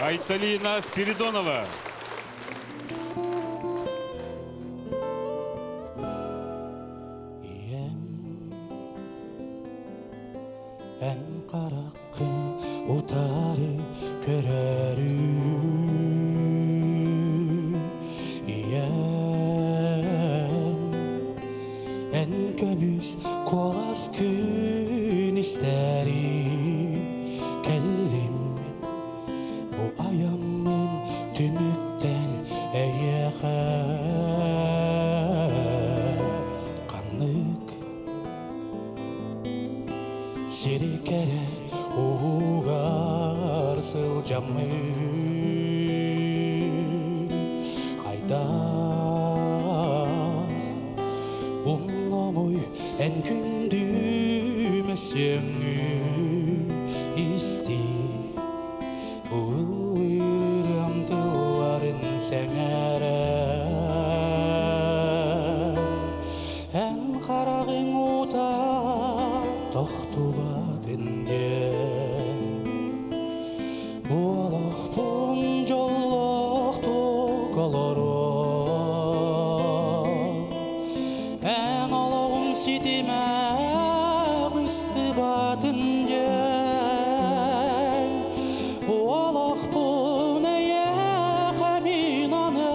Айталина Спиридонова. Ием ән қараққын утары көрәрі Ием ән көміс қолас күн істәрі Кәллім bu ayamın tümükten eyeğe kanlık sirkere uğar sılcamın hayda umlamoy en gündümesyengün isti Buğulir amtıların sengere En karağın uta toxtubat Эн олоғын сетеме бұсты батын ден Олақ бұн әйе қамин аны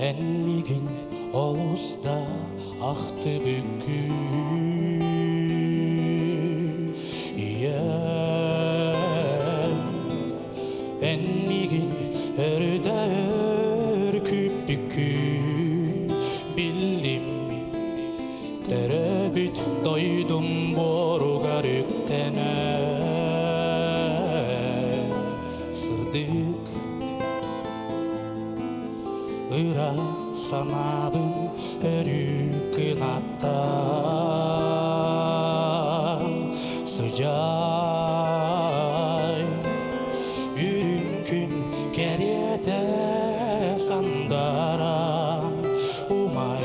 Әннеген олуста ақты бүкіл Әннеген өрді күп бүкіл Білім тәрәбіт дойдым боруғар өктәнән Сырдық Ыра санабын өрүкін аттан Sıcай Үрүнкүн керете сандаран Умай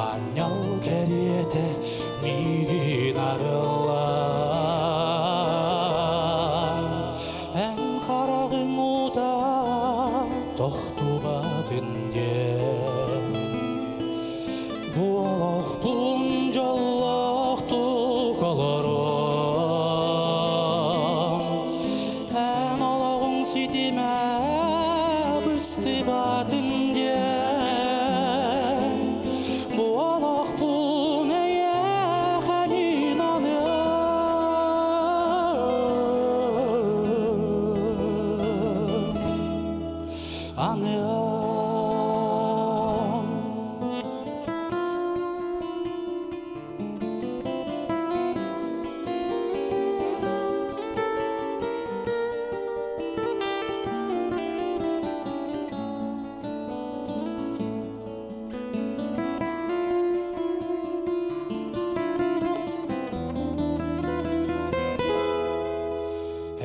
Анял керете мигин арылан Ән қарағың ұда тоқтубадын ден Буалақтың жаллақты қаларым Ән алағың сетеме бұсты батын ден Буалақтың әйе қамин аны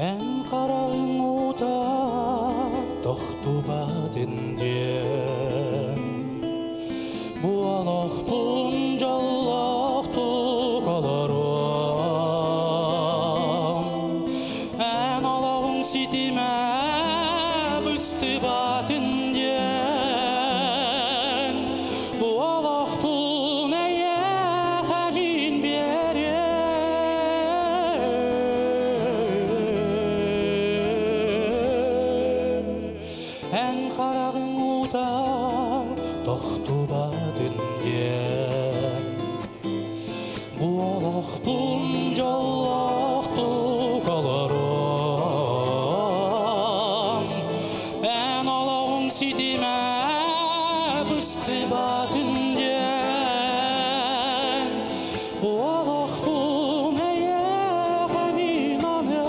Ән қарағың ұда тоқтубадын ден Буалақтың жаллақты қаларым Ән алағың сетеме бұсты батын ден Буалақтың әйе қамин Ән қарағың ұда тоқтубадын ден Буалақтың жаллақты қаларым Ән алағың сетеме бұсты батын ден Буалақтың әйе қамин аны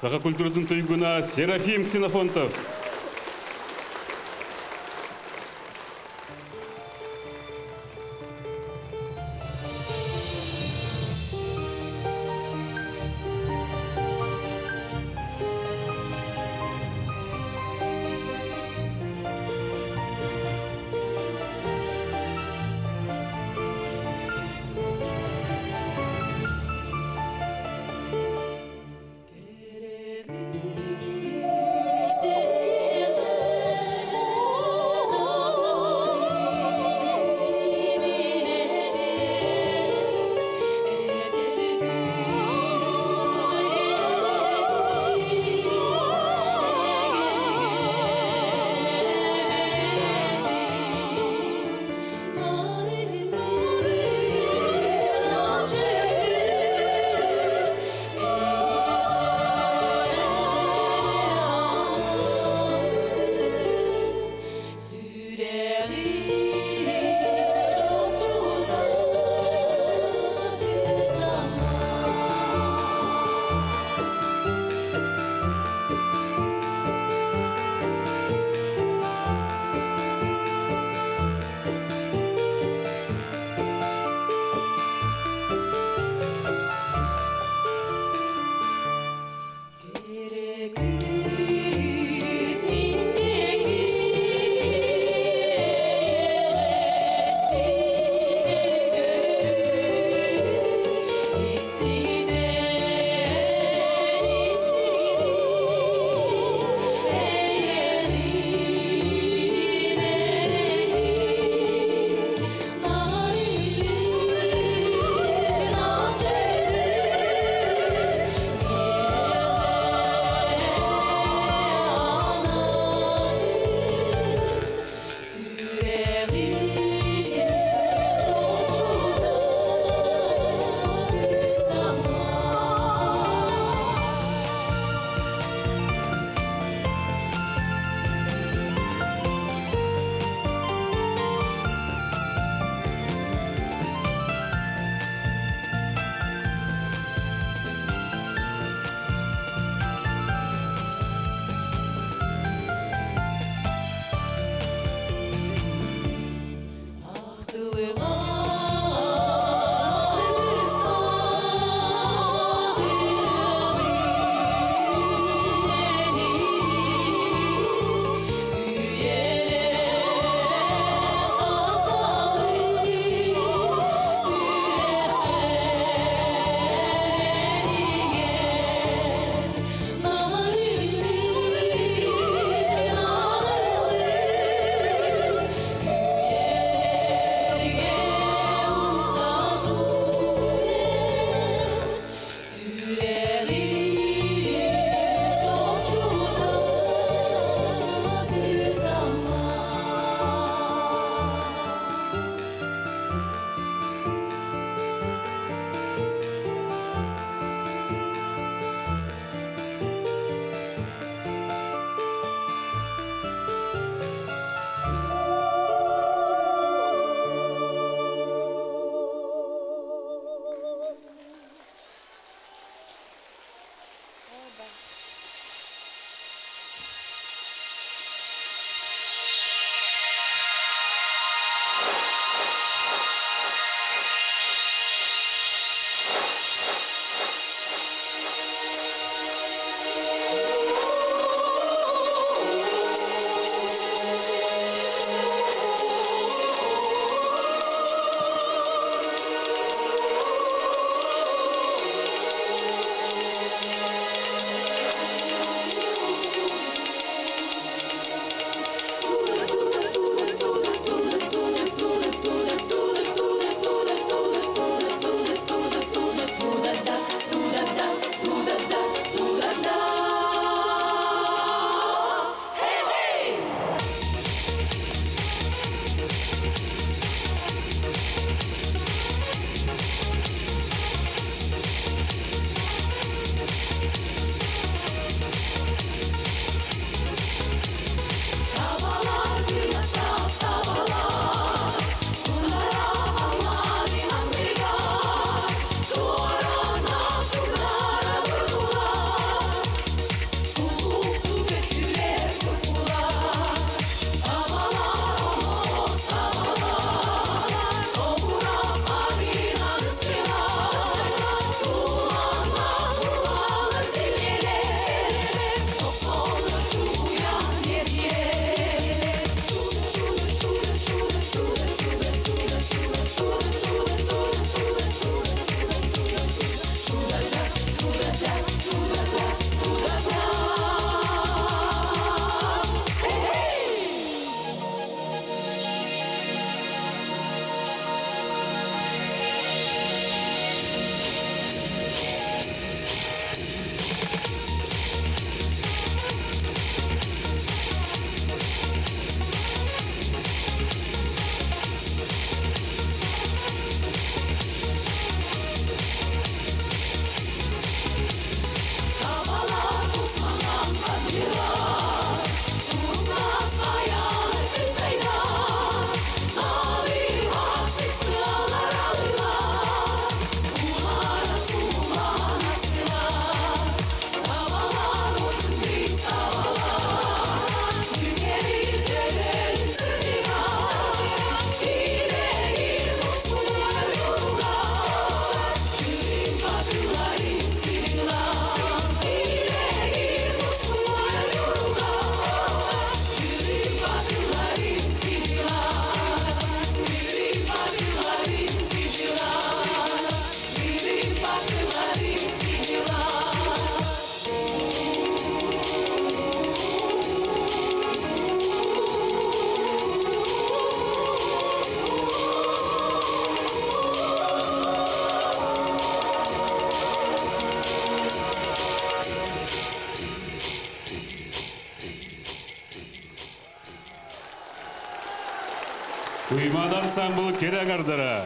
Саға культурдың тойгуна Серафим Ксенофонтов. Серафим Туймада ансамбль керек ардара.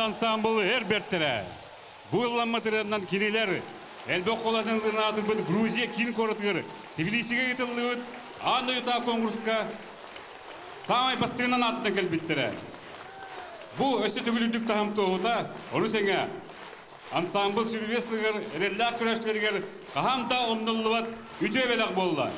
ансамблы әрберттері. Бұйыланма тіреннан кенелер. Әлбек қоладың ғынатыр бұд Грузия кейін қорытығыр. Тбилисиге кетілді бұд. Аны ұта конкурсқа самай бастрынан атына кәлбеттері. Бұл өсті түгіліндік тағамты оғыта, оны сәңе ансамбл сүрбесілігір, әрелләк күрәшілергер қағамта омнылы бат үте белақ болды.